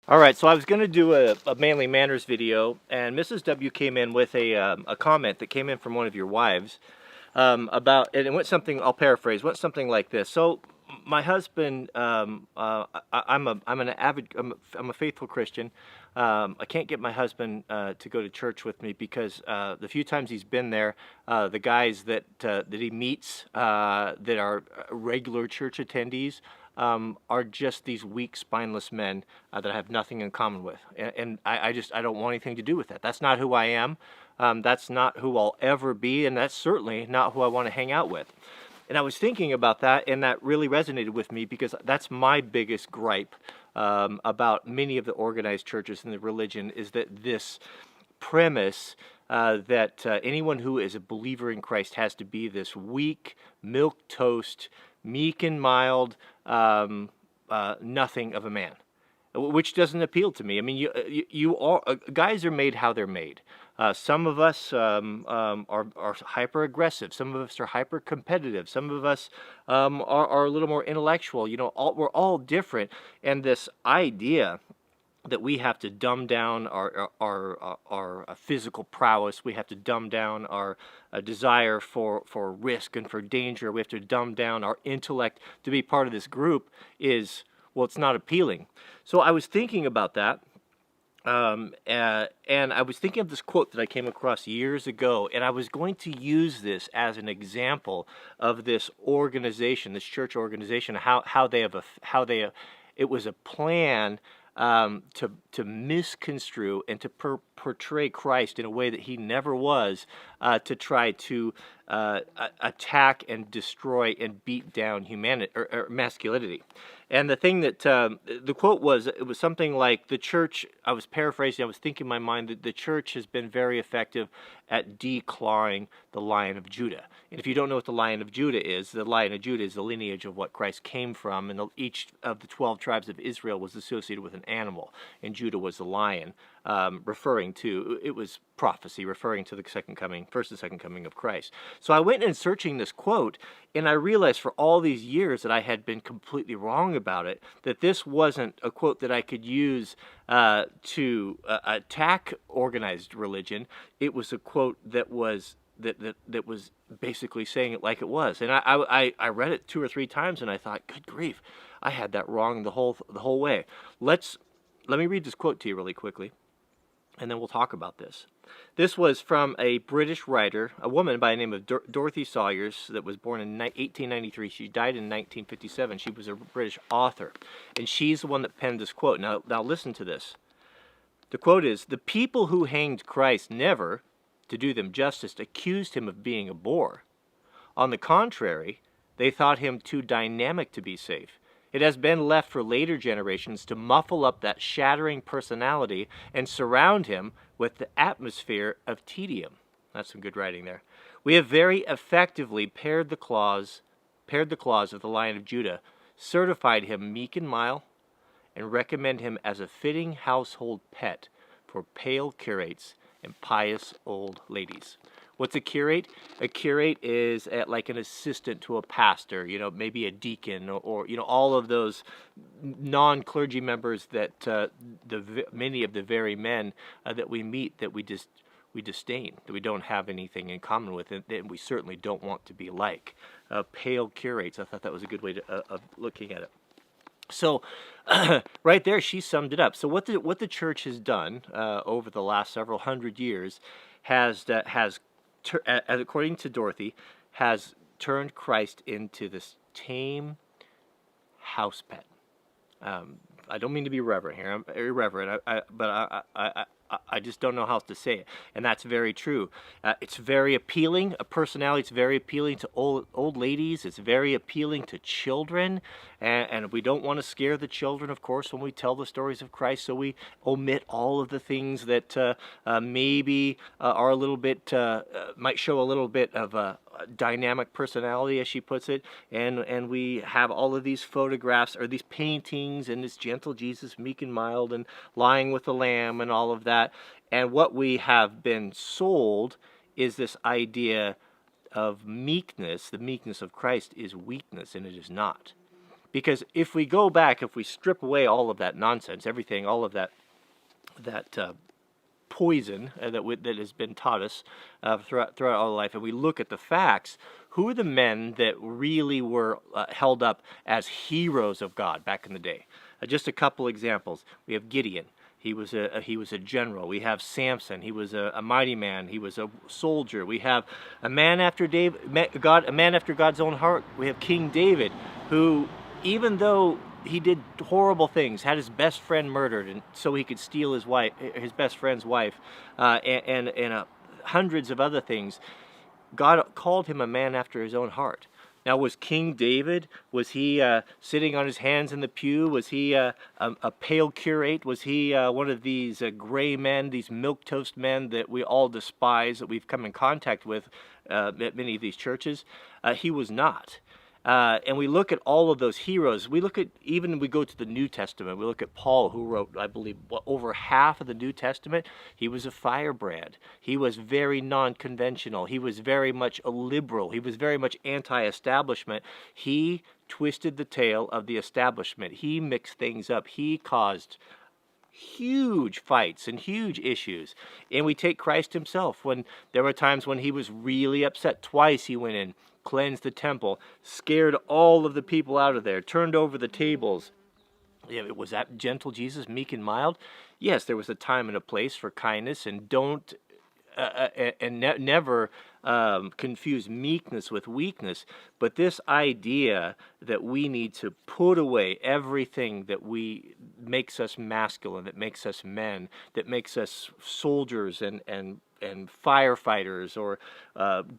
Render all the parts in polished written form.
All right, so I was going to do a manly manners video, and Mrs. W came in with a comment that came in from one of your wives about, and it went something. I'll paraphrase. Went something like this. So, my husband, I'm an avid, I'm a faithful Christian. I can't get my husband to go to church with me because the few times he's been there, the guys that he meets that are regular church attendees are just these weak, spineless men that I have nothing in common with, and I don't want anything to do with that. That's not who I am. That's not who I'll ever be, and that's certainly not who I want to hang out with. And I was thinking about that, and that really resonated with me because that's my biggest gripe about many of the organized churches and the religion is that this premise that anyone who is a believer in Christ has to be this weak, milk toast, meek and mild, nothing of a man, which doesn't appeal to me. I mean, you all guys are made how they're made. Some of us are hyper aggressive. Some of us are hyper competitive. Some of us are a little more intellectual. You know, we're all different. And this idea that we have to dumb down our physical prowess, we have to dumb down our desire for risk and for danger, we have to dumb down our intellect to be part of this group is, well, it's not appealing. So I was thinking about that, and I was thinking of this quote that I came across years ago, and I was going to use this as an example of this organization, this church organization, how they it was a plan to misconstrue and to portray Christ in a way that he never was, to try to attack and destroy and beat down humanity or masculinity. And the thing that the quote was, it was something like the church. I was paraphrasing. I was thinking in my mind that the church has been very effective at declawing the Lion of Judah. And if you don't know what the Lion of Judah is, the Lion of Judah is the lineage of what Christ came from, and each of the 12 tribes of Israel was associated with an animal, and Judah was the lion, referring to, it was prophecy, referring to the first and second coming of Christ. So I went in searching this quote, and I realized for all these years that I had been completely wrong about it, that this wasn't a quote that I could use to attack organized religion. It was a quote that was basically saying it like it was. And I read it 2 or 3 times, and I thought, good grief, I had that wrong the whole way. Let me read this quote to you really quickly, and then we'll talk about this. This was from a British writer, a woman by the name of Dorothy Sawyers, that was born in 1893. She died in 1957. She was a British author, and she's the one that penned this quote. Now listen to this. The quote is, "The people who hanged Christ never, to do them justice, accused him of being a bore. On the contrary, they thought him too dynamic to be safe. It has been left for later generations to muffle up that shattering personality and surround him with the atmosphere of tedium." That's some good writing there. "We have very effectively pared the claws of the Lion of Judah, certified him meek and mild, and recommend him as a fitting household pet for pale curates and pious old ladies." What's a curate? A curate is like an assistant to a pastor, maybe a deacon, or all of those non-clergy members that many of the very men that we meet that we disdain, that we don't have anything in common with, and we certainly don't want to be like. Pale curates. I thought that was a good way of looking at it. So, right there, she summed it up. So, what the church has done over the last several hundred years has according to Dorothy, has turned Christ into this tame house pet. I don't mean to be irreverent here. I'm irreverent, but I just don't know how else to say it, and that's very true. It's very appealing. A personality. It's very appealing to old ladies. It's very appealing to children, and we don't want to scare the children, of course, when we tell the stories of Christ. So we omit all of the things that maybe are a little bit might show a little bit of a dynamic personality, as she puts it, and we have all of these photographs or these paintings and this gentle Jesus, meek and mild, and lying with the lamb and all of that. And what we have been sold is this idea of meekness. The meekness of Christ is weakness, and it is not. Because if we go back, if we strip away all of that nonsense, everything, all of that poison that has been taught us throughout all life, and we look at the facts, who are the men that really were held up as heroes of God back in the day? Just a couple examples. We have Gideon. He was a general. We have Samson. He was a mighty man. He was a soldier. We have a man after a man after God's own heart. We have King David, who, even though he did horrible things, had his best friend murdered, and so he could steal his best friend's wife, and hundreds of other things, God called him a man after his own heart. Now, was King David, was he sitting on his hands in the pew? Was he a pale curate? Was he one of these gray men, these milquetoast men that we all despise, that we've come in contact with at many of these churches? He was not. And we look at all of those heroes. We go to the New Testament. We look at Paul, who wrote, I believe, over half of the New Testament. He was a firebrand. He was very non-conventional. He was very much a liberal. He was very much anti-establishment. He twisted the tail of the establishment. He mixed things up. He caused huge fights and huge issues. And we take Christ himself. When there were times when he was really upset, twice he went in, cleansed the temple, scared all of the people out of there, turned over the tables. Was that gentle Jesus, meek and mild? Yes, there was a time and a place for kindness, and never confuse meekness with weakness. But this idea that we need to put away everything that makes us masculine, that makes us men, that makes us soldiers and firefighters, or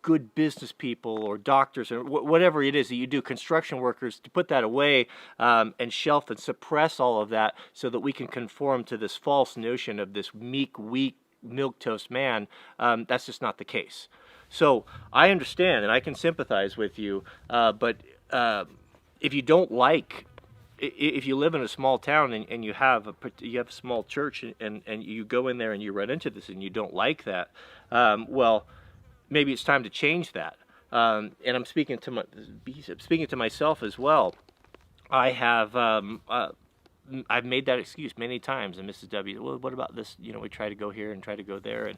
good business people, or doctors, or whatever it is that you do, construction workers, to put that away and shelf and suppress all of that so that we can conform to this false notion of this meek, weak, milquetoast man. That's just not the case. So I understand and I can sympathize with you, but if you don't like, if you live in a small town and you have a small church, and you go in there and you run into this and you don't like that, well, maybe it's time to change that. And I'm speaking to myself as well. I've made that excuse many times, and Mrs. W, well, what about this? We try to go here and try to go there, and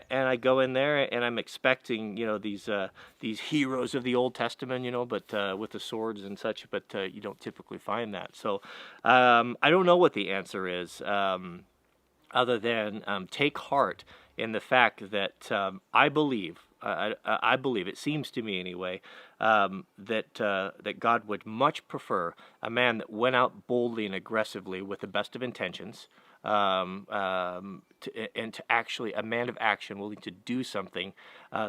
I go in there and I'm expecting, these heroes of the Old Testament, but with the swords and such, but you don't typically find that. So I don't know what the answer is, other than take heart in the fact that I believe, it seems to me anyway, that God would much prefer a man that went out boldly and aggressively with the best of intentions, and to actually a man of action willing to do something,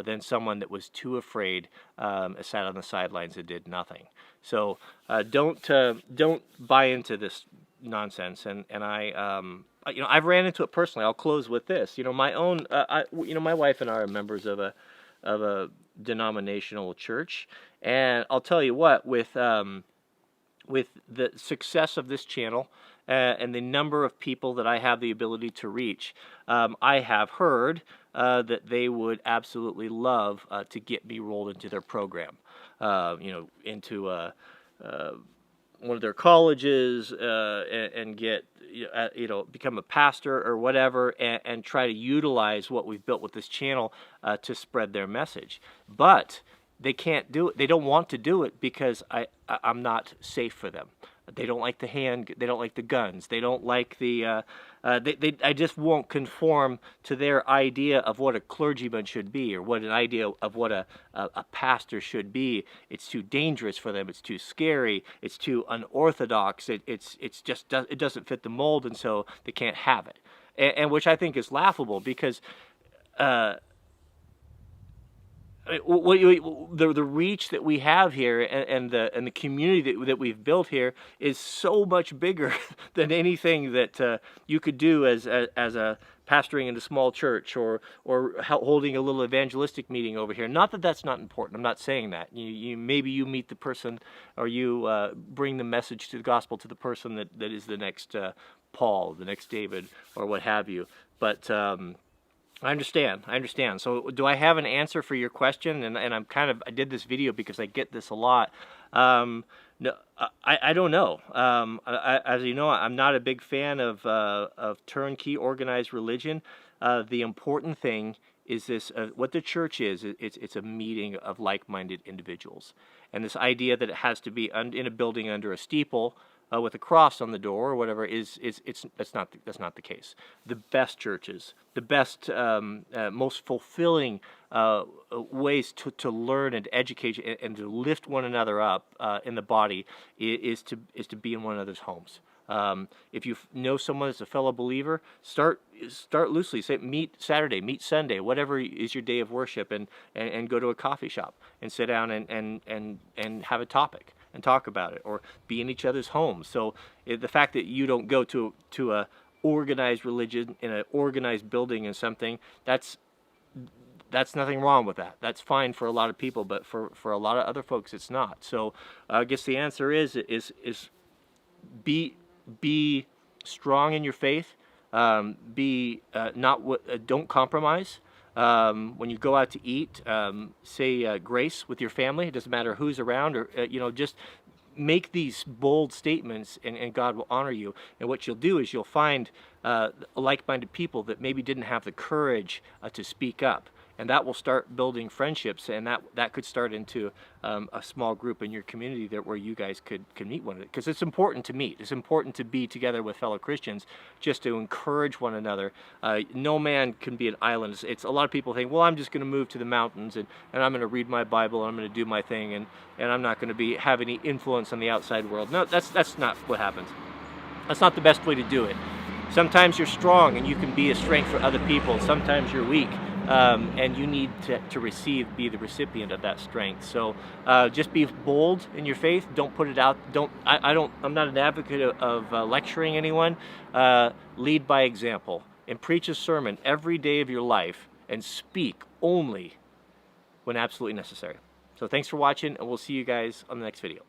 than someone that was too afraid, sat on the sidelines and did nothing. So don't buy into this nonsense. And I've ran into it personally. I'll close with this. My own, my wife and I are members of a denominational church, and I'll tell you what, with the success of this channel, and the number of people that I have the ability to reach, I have heard that they would absolutely love to get me rolled into their program, into one of their colleges, and get become a pastor or whatever, and try to utilize what we've built with this channel to spread their message. But they can't do it. They don't want to do it because I'm not safe for them. They don't like they don't like the guns. They don't like I just won't conform to their idea of what a clergyman should be, or what an idea of what a pastor should be. It's too dangerous for them. It's too scary. It's too unorthodox. It doesn't fit the mold, and so they can't have it. And which I think is laughable, because the reach that we have here, and the community that we've built here, is so much bigger than anything that you could do as a pastoring in a small church, or holding a little evangelistic meeting over here. Not that that's not important. I'm not saying that. Maybe you meet the person, or you bring the message to the gospel to the person that is the next Paul, the next David, or what have you. But I understand. So do I have an answer for your question? And I did this video because I get this a lot. No, I don't know. As you know, I'm not a big fan of turnkey organized religion. The important thing is this: what the church is. It's a meeting of like-minded individuals, and this idea that it has to be in a building under a steeple with a cross on the door or whatever that's not the case. The best churches, the best, most fulfilling ways to learn and educate and to lift one another up in the body is to be in one another's homes. If you know someone that's a fellow believer, start loosely. Say meet Saturday, meet Sunday, whatever is your day of worship, and go to a coffee shop and sit down and have a topic and talk about it, or be in each other's homes. So the fact that you don't go to a organized religion in an organized building and something, that's nothing wrong with that. That's fine for a lot of people, but for a lot of other folks, it's not. So I guess the answer is be strong in your faith. Don't compromise. When you go out to eat, say grace with your family. It doesn't matter who's around, or just make these bold statements, and God will honor you. And what you'll do is you'll find like-minded people that maybe didn't have the courage to speak up. And that will start building friendships, and that could start into a small group in your community where you guys could meet one another. Because it's important to meet. It's important to be together with fellow Christians, just to encourage one another. No man can be an island. It's a lot of people think, well, I'm just going to move to the mountains, and I'm going to read my Bible, and I'm going to do my thing, and I'm not going to have any influence on the outside world. No, that's not what happens. That's not the best way to do it. Sometimes you're strong, and you can be a strength for other people. Sometimes you're weak. And you need to be the recipient of that strength. So just be bold in your faith. Don't put it out. I'm not an advocate of lecturing anyone. Lead by example, and preach a sermon every day of your life, and speak only when absolutely necessary. So thanks for watching, and we'll see you guys on the next video.